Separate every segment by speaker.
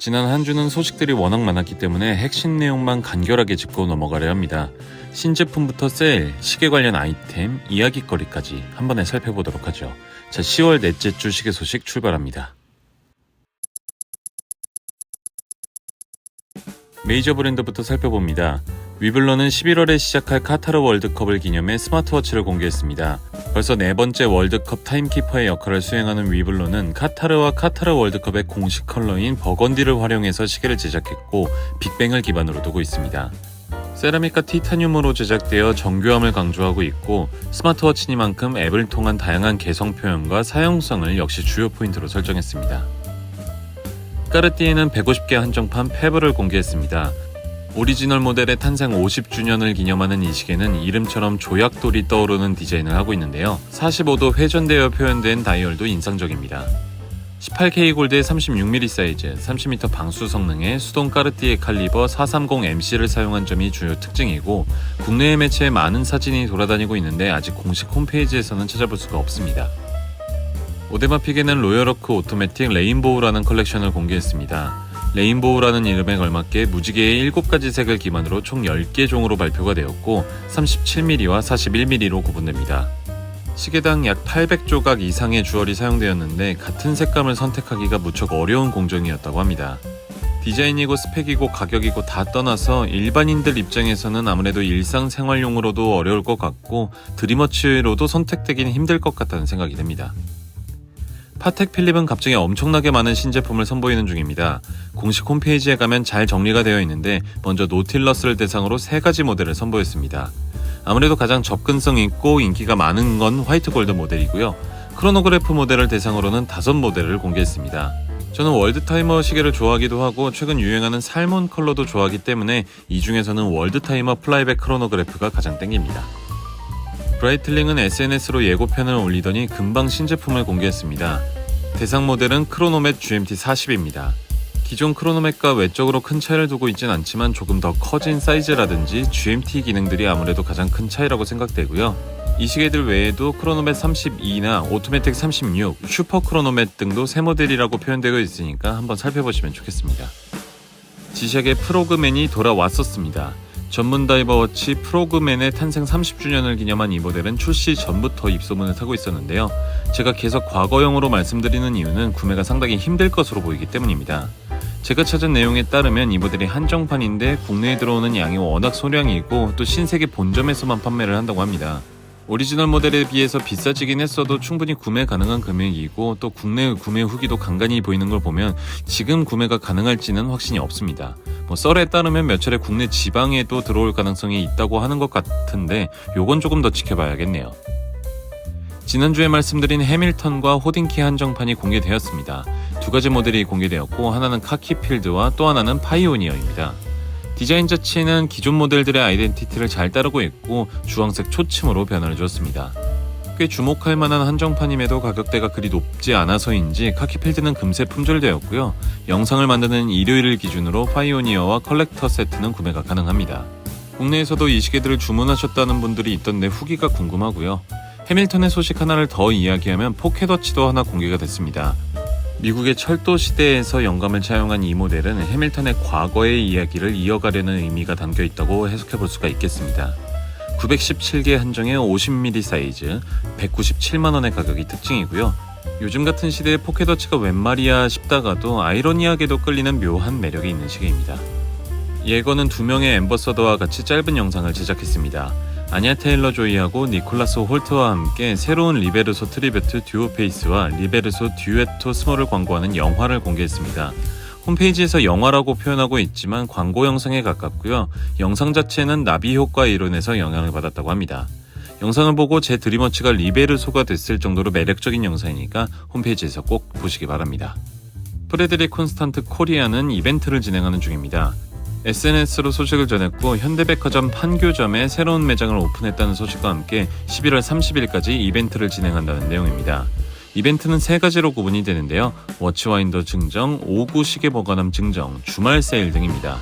Speaker 1: 지난 한 주는 소식들이 워낙 많았기 때문에 핵심 내용만 간결하게 짚고 넘어가려 합니다. 신제품부터 세일, 시계 관련 아이템, 이야깃거리까지 한 번에 살펴보도록 하죠. 자, 10월 넷째 주 시계 소식 출발합니다. 메이저 브랜드부터 살펴봅니다. 위블러는 11월에 시작할 카타르 월드컵을 기념해 스마트워치를 공개했습니다. 벌써 네 번째 월드컵 타임키퍼의 역할을 수행하는 위블러는 카타르와 카타르 월드컵의 공식 컬러인 버건디를 활용해서 시계를 제작했고 빅뱅을 기반으로 두고 있습니다. 세라믹과 티타늄으로 제작되어 정교함을 강조하고 있고 스마트워치니만큼 앱을 통한 다양한 개성 표현과 사용성을 역시 주요 포인트로 설정했습니다. 까르띠에는 150개 한정판 페브를 공개했습니다. 오리지널 모델의 탄생 50주년을 기념하는 이 시계는 이름처럼 조약돌이 떠오르는 디자인을 하고 있는데요. 45도 회전되어 표현된 다이얼도 인상적입니다. 18K 골드의 36mm 사이즈, 30m 방수 성능의 수동 까르띠에 칼리버 430MC를 사용한 점이 주요 특징이고 국내외 매체에 많은 사진이 돌아다니고 있는데 아직 공식 홈페이지에서는 찾아볼 수가 없습니다. 오데마픽에는 로열워크 오토매틱 레인보우라는 컬렉션을 공개했습니다. 레인보우라는 이름에 걸맞게 무지개의 7가지 색을 기반으로 총 10개 종으로 발표가 되었고 37mm와 41mm로 구분됩니다. 시계당 약 800조각 이상의 주얼이 사용되었는데 같은 색감을 선택하기가 무척 어려운 공정이었다고 합니다. 디자인이고 스펙이고 가격이고 다 떠나서 일반인들 입장에서는 아무래도 일상생활용으로도 어려울 것 같고 드림워치로도 선택되기는 힘들 것 같다는 생각이 듭니다. 파텍 필립은 갑자기 엄청나게 많은 신제품을 선보이는 중입니다. 공식 홈페이지에 가면 잘 정리가 되어 있는데 먼저 노틸러스를 대상으로 3가지 모델을 선보였습니다. 아무래도 가장 접근성 있고 인기가 많은 건 화이트 골드 모델이고요. 크로노그래프 모델을 대상으로는 5모델을 공개했습니다. 저는 월드타이머 시계를 좋아하기도 하고 최근 유행하는 살몬 컬러도 좋아하기 때문에 이 중에서는 월드타이머 플라이백 크로노그래프가 가장 땡깁니다. 브라이틀링은 SNS로 예고편을 올리더니 금방 신제품을 공개했습니다. 대상 모델은 크로노멧 GMT40입니다. 기존 크로노멧과 외적으로 큰 차이를 두고 있진 않지만 조금 더 커진 사이즈라든지 GMT 기능들이 아무래도 가장 큰 차이라고 생각되고요. 이 시계들 외에도 크로노멧 32나 오토매틱 36, 슈퍼 크로노멧 등도 새 모델이라고 표현되어 있으니까 한번 살펴보시면 좋겠습니다. 지샥의 프로그맨이 돌아왔었습니다. 전문 다이버 워치 프로그맨의 탄생 30주년을 기념한 이 모델은 출시 전부터 입소문을 타고 있었는데요. 제가 계속 과거형으로 말씀드리는 이유는 구매가 상당히 힘들 것으로 보이기 때문입니다. 제가 찾은 내용에 따르면 이 모델이 한정판인데 국내에 들어오는 양이 워낙 소량이고 또 신세계 본점에서만 판매를 한다고 합니다. 오리지널 모델에 비해서 비싸지긴 했어도 충분히 구매 가능한 금액이고 또 국내 구매 후기도 간간히 보이는 걸 보면 지금 구매가 가능할지는 확신이 없습니다. 썰에 따르면 몇 차례 국내 지방에도 들어올 가능성이 있다고 하는 것 같은데 요건 조금 더 지켜봐야겠네요. 지난주에 말씀드린 해밀턴과 호딩키 한정판이 공개되었습니다. 2가지 모델이 공개되었고 하나는 카키필드와 또 하나는 파이오니어입니다. 디자인 자체는 기존 모델들의 아이덴티티를 잘 따르고 있고 주황색 초침으로 변화를 주었습니다. 꽤 주목할 만한 한정판임에도 가격대가 그리 높지 않아서인지 카키필드는 금세 품절되었고요. 영상을 만드는 일요일을 기준으로 파이오니어와 컬렉터 세트는 구매가 가능합니다. 국내에서도 이 시계들을 주문하셨다는 분들이 있던데 후기가 궁금하고요. 해밀턴의 소식 하나를 더 이야기하면 포켓워치도 하나 공개가 됐습니다. 미국의 철도 시대에서 영감을 차용한 이 모델은 해밀턴의 과거의 이야기를 이어가려는 의미가 담겨 있다고 해석해 볼 수가 있겠습니다. 917개 한정의 50mm 사이즈, 197만원의 가격이 특징이고요. 요즘 같은 시대에 포켓워치가 웬 말이야 싶다가도 아이러니하게도 끌리는 묘한 매력이 있는 시계입니다. 예거는 2명의 앰버서더와 같이 짧은 영상을 제작했습니다. 아냐 테일러 조이하고 니콜라스 홀트와 함께 새로운 리베르소 트리뷰트 듀오 페이스와 리베르소 듀에토 스몰을 광고하는 영화를 공개했습니다. 홈페이지에서 영화라고 표현하고 있지만 광고 영상에 가깝고요. 영상 자체는 나비 효과 이론에서 영향을 받았다고 합니다. 영상을 보고 제 드림워치가 리베르소가 됐을 정도로 매력적인 영상이니까 홈페이지에서 꼭 보시기 바랍니다. 프레드릭 콘스탄트 코리아는 이벤트를 진행하는 중입니다. SNS로 소식을 전했고 현대백화점 판교점에 새로운 매장을 오픈했다는 소식과 함께 11월 30일까지 이벤트를 진행한다는 내용입니다. 이벤트는 3가지로 구분이 되는데요. 워치와인더 증정, 5구 시계 보관함 증정, 주말 세일 등입니다.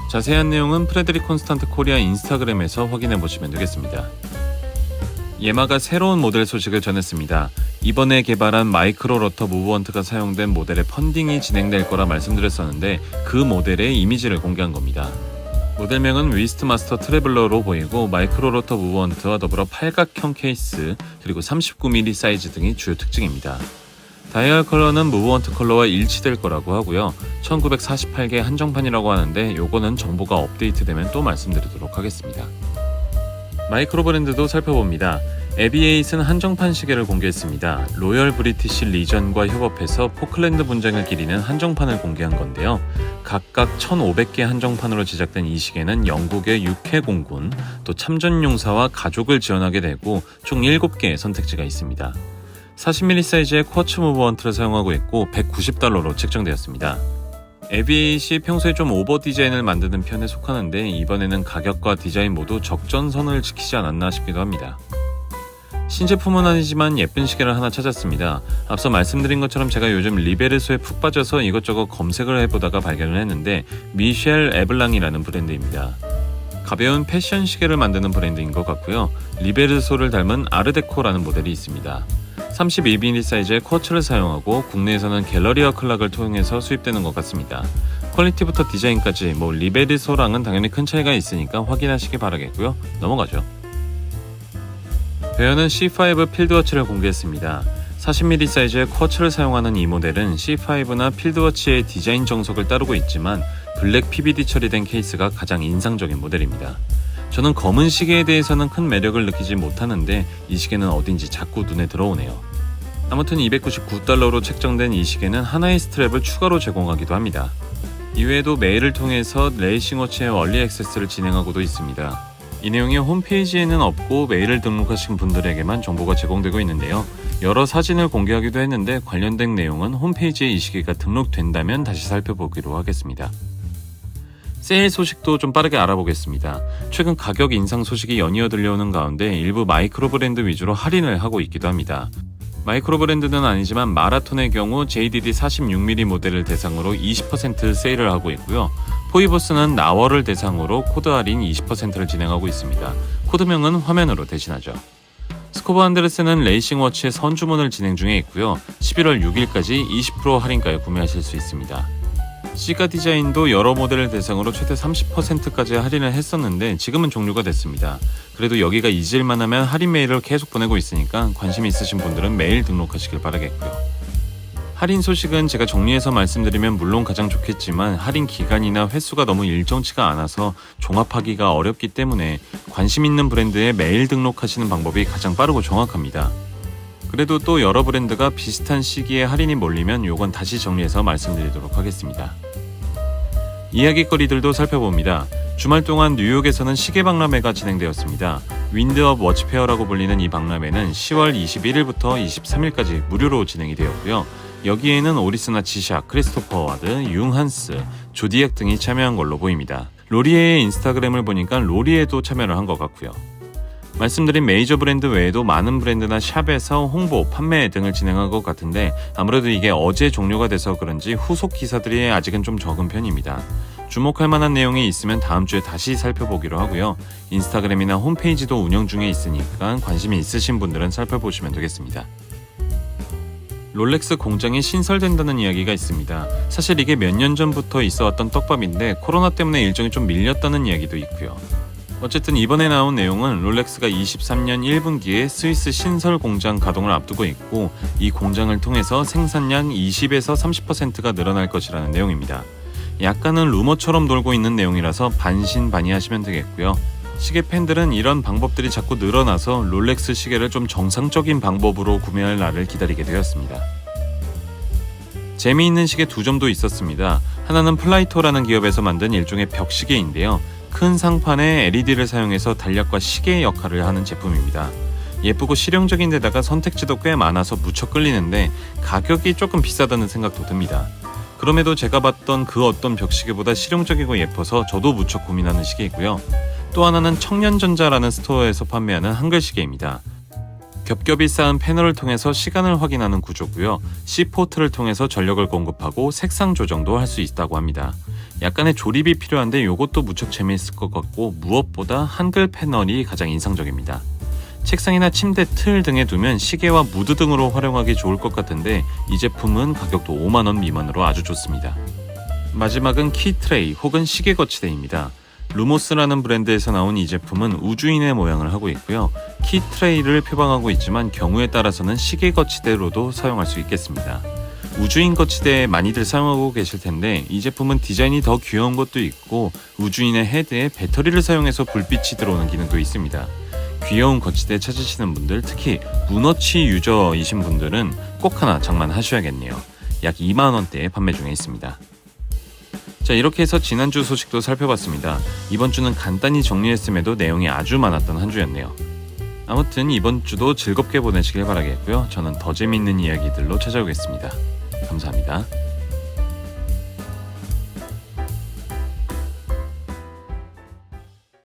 Speaker 1: 자세한 내용은 프레드릭 콘스탄트 코리아 인스타그램에서 확인해 보시면 되겠습니다. 예마가 새로운 모델 소식을 전했습니다. 이번에 개발한 마이크로 러터 무브먼트가 사용된 모델의 펀딩이 진행될 거라 말씀드렸었는데 그 모델의 이미지를 공개한 겁니다. 모델명은 위스트마스터 트래블러로 보이고 마이크로 러터 무브먼트와 더불어 팔각형 케이스 그리고 39mm 사이즈 등이 주요 특징입니다. 다이얼 컬러는 무브먼트 컬러와 일치될 거라고 하고요. 1948개 한정판이라고 하는데 요거는 정보가 업데이트되면 또 말씀드리도록 하겠습니다. 마이크로 브랜드도 살펴봅니다. 에비에잇은 한정판 시계를 공개했습니다. 로열 브리티시 리전과 협업해서 포클랜드 분쟁을 기리는 한정판을 공개한 건데요. 각각 1,500개 한정판으로 제작된 이 시계는 영국의 육해 공군, 또 참전용사와 가족을 지원하게 되고 총 7개의 선택지가 있습니다. 40mm 사이즈의 쿼츠 무브먼트를 사용하고 있고 $190로 책정되었습니다. 에비에잇이 평소에 좀 오버 디자인을 만드는 편에 속하는데 이번에는 가격과 디자인 모두 적정선을 지키지 않았나 싶기도 합니다. 신제품은 아니지만 예쁜 시계를 하나 찾았습니다. 앞서 말씀드린 것처럼 제가 요즘 리베르소에 푹 빠져서 이것저것 검색을 해보다가 발견을 했는데 미셸 에블랑이라는 브랜드입니다. 가벼운 패션 시계를 만드는 브랜드인 것 같고요. 리베르소를 닮은 아르데코라는 모델이 있습니다. 32mm 사이즈의 쿼츠를 사용하고 국내에서는 갤러리아 클락을 통해서 수입되는 것 같습니다. 퀄리티부터 디자인까지 리베르소랑은 당연히 큰 차이가 있으니까 확인하시기 바라겠고요. 넘어가죠. 베어는 C5 필드워치를 공개했습니다. 40mm 사이즈의 쿼츠를 사용하는 이 모델은 C5나 필드워치의 디자인 정석을 따르고 있지만 블랙 PBD 처리된 케이스가 가장 인상적인 모델입니다. 저는 검은 시계에 대해서는 큰 매력을 느끼지 못하는데 이 시계는 어딘지 자꾸 눈에 들어오네요. 아무튼 $299로 책정된 이 시계는 하나의 스트랩을 추가로 제공하기도 합니다. 이외에도 메일을 통해서 레이싱워치의 얼리 액세스를 진행하고도 있습니다. 이 내용이 홈페이지에는 없고 메일을 등록하신 분들에게만 정보가 제공되고 있는데요. 여러 사진을 공개하기도 했는데 관련된 내용은 홈페이지에 이 시계가 등록된다면 다시 살펴보기로 하겠습니다. 세일 소식도 좀 빠르게 알아보겠습니다. 최근 가격 인상 소식이 연이어 들려오는 가운데 일부 마이크로 브랜드 위주로 할인을 하고 있기도 합니다. 마이크로 브랜드는 아니지만 마라톤의 경우 JDD 46mm 모델을 대상으로 20% 세일을 하고 있고요. 포이버스는 나월을 대상으로 코드 할인 20%를 진행하고 있습니다. 코드명은 화면으로 대신하죠. 스코버 안데르센은 레이싱워치의 선주문을 진행 중에 있고요. 11월 6일까지 20% 할인가에 구매하실 수 있습니다. 시가 디자인도 여러 모델을 대상으로 최대 30%까지 할인을 했었는데 지금은 종료가 됐습니다. 그래도 여기가 잊을만 하면 할인 메일을 계속 보내고 있으니까 관심 있으신 분들은 메일 등록하시길 바라겠고요. 할인 소식은 제가 정리해서 말씀드리면 물론 가장 좋겠지만 할인 기간이나 횟수가 너무 일정치가 않아서 종합하기가 어렵기 때문에 관심 있는 브랜드에 메일 등록하시는 방법이 가장 빠르고 정확합니다. 그래도 또 여러 브랜드가 비슷한 시기에 할인이 몰리면 요건 다시 정리해서 말씀드리도록 하겠습니다. 이야기거리들도 살펴봅니다. 주말 동안 뉴욕에서는 시계 박람회가 진행되었습니다. 윈드업 워치페어라고 불리는 이 박람회는 10월 21일부터 23일까지 무료로 진행이 되었고요. 여기에는 오리스나 지샥, 크리스토퍼 와드, 융한스, 조디액 등이 참여한 걸로 보입니다. 로리에의 인스타그램을 보니까 로리에도 참여를 한 것 같고요. 말씀드린 메이저 브랜드 외에도 많은 브랜드나 샵에서 홍보, 판매 등을 진행한 것 같은데 아무래도 이게 어제 종료가 돼서 그런지 후속 기사들이 아직은 좀 적은 편입니다. 주목할 만한 내용이 있으면 다음 주에 다시 살펴보기로 하고요. 인스타그램이나 홈페이지도 운영 중에 있으니까 관심이 있으신 분들은 살펴보시면 되겠습니다. 롤렉스 공장이 신설된다는 이야기가 있습니다. 사실 이게 몇 년 전부터 있어왔던 떡밥인데 코로나 때문에 일정이 좀 밀렸다는 이야기도 있고요. 어쨌든 이번에 나온 내용은 롤렉스가 23년 1분기에 스위스 신설 공장 가동을 앞두고 있고 이 공장을 통해서 생산량 20에서 30%가 늘어날 것이라는 내용입니다. 약간은 루머처럼 돌고 있는 내용이라서 반신반의하시면 되겠고요. 시계 팬들은 이런 방법들이 자꾸 늘어나서 롤렉스 시계를 좀 정상적인 방법으로 구매할 날을 기다리게 되었습니다. 재미있는 시계 두 점도 있었습니다. 하나는 플라이토라는 기업에서 만든 일종의 벽시계인데요. 큰 상판에 LED를 사용해서 달력과 시계의 역할을 하는 제품입니다. 예쁘고 실용적인 데다가 선택지도 꽤 많아서 무척 끌리는데 가격이 조금 비싸다는 생각도 듭니다. 그럼에도 제가 봤던 그 어떤 벽시계보다 실용적이고 예뻐서 저도 무척 고민하는 시계이고요. 또 하나는 청년전자라는 스토어에서 판매하는 한글 시계입니다. 겹겹이 쌓은 패널을 통해서 시간을 확인하는 구조고요. C포트를 통해서 전력을 공급하고 색상 조정도 할 수 있다고 합니다. 약간의 조립이 필요한데 이것도 무척 재미있을 것 같고 무엇보다 한글 패널이 가장 인상적입니다. 책상이나 침대 틀 등에 두면 시계와 무드 등으로 활용하기 좋을 것 같은데 이 제품은 가격도 5만원 미만으로 아주 좋습니다. 마지막은 키트레이 혹은 시계 거치대입니다. 루모스라는 브랜드에서 나온 이 제품은 우주인의 모양을 하고 있고요. 키트레이를 표방하고 있지만 경우에 따라서는 시계 거치대로도 사용할 수 있겠습니다. 우주인 거치대 많이들 사용하고 계실 텐데 이 제품은 디자인이 더 귀여운 것도 있고 우주인의 헤드에 배터리를 사용해서 불빛이 들어오는 기능도 있습니다. 귀여운 거치대 찾으시는 분들, 특히 문워치 유저이신 분들은 꼭 하나 장만하셔야겠네요. 약 2만원대에 판매 중에 있습니다. 자, 이렇게 해서 지난주 소식도 살펴봤습니다. 이번 주는 간단히 정리했음에도 내용이 아주 많았던 한 주였네요. 아무튼 이번 주도 즐겁게 보내시길 바라겠고요. 저는 더 재밌는 이야기들로 찾아오겠습니다. 감사합니다.